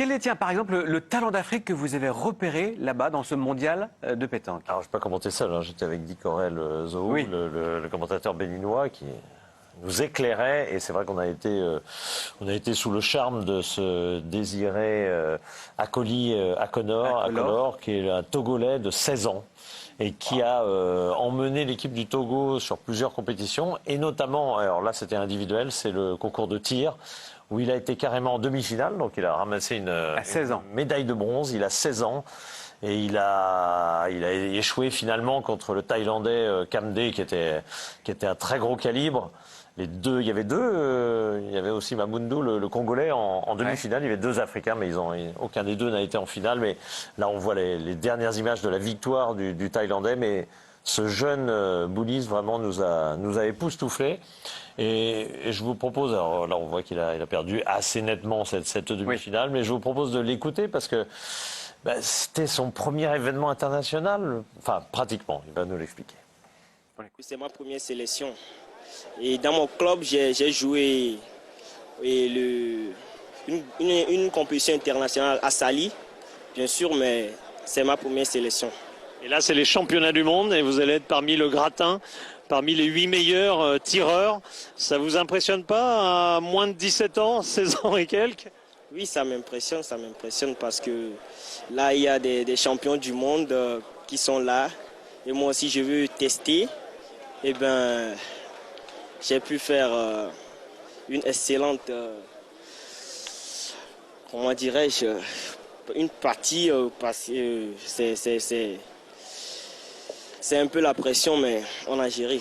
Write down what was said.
Quel est, tiens, par exemple, le talent d'Afrique que vous avez repéré là-bas, dans ce mondial de pétanque? Alors, je ne peux pas commenter seul, hein. J'étais avec Guy Corel Zohou, Oui. le commentateur béninois, qui nous éclairait. Et c'est vrai qu'on a été sous le charme de ce désiré Akoli Akonor, qui est un Togolais de 16 ans. Et qui a emmené l'équipe du Togo sur plusieurs compétitions. Et notamment, alors là c'était individuel, c'est le concours de tir, où il a été carrément en demi-finale. Donc il a ramassé une médaille de bronze, il a 16 ans. Et il a échoué finalement contre le Thaïlandais Kamde, qui était un très gros calibre. Il y avait aussi Mamoundou, le Congolais, en demi-finale. Il y avait 2 Africains, mais aucun des 2 n'a été en finale. Mais là, on voit les dernières images de la victoire du Thaïlandais. Mais ce jeune Boulis vraiment nous a époustouflés. Et je vous propose, alors là, on voit qu'il a perdu assez nettement cette demi-finale, mais je vous propose de l'écouter parce que c'était son premier événement international. Enfin, pratiquement, il va nous l'expliquer. C'est ma première sélection. Et dans mon club, j'ai joué une compétition internationale à Sali, bien sûr, mais c'est ma première sélection. Et là, c'est les championnats du monde et vous allez être parmi le gratin, parmi les 8 meilleurs tireurs. Ça vous impressionne pas à moins de 17 ans, 16 ans et quelques? Oui, ça m'impressionne parce que là, il y a des champions du monde qui sont là. Et moi aussi, je veux tester. Et ben, j'ai pu faire une excellente, comment dirais-je, une partie parce que c'est un peu la pression, mais on a géré.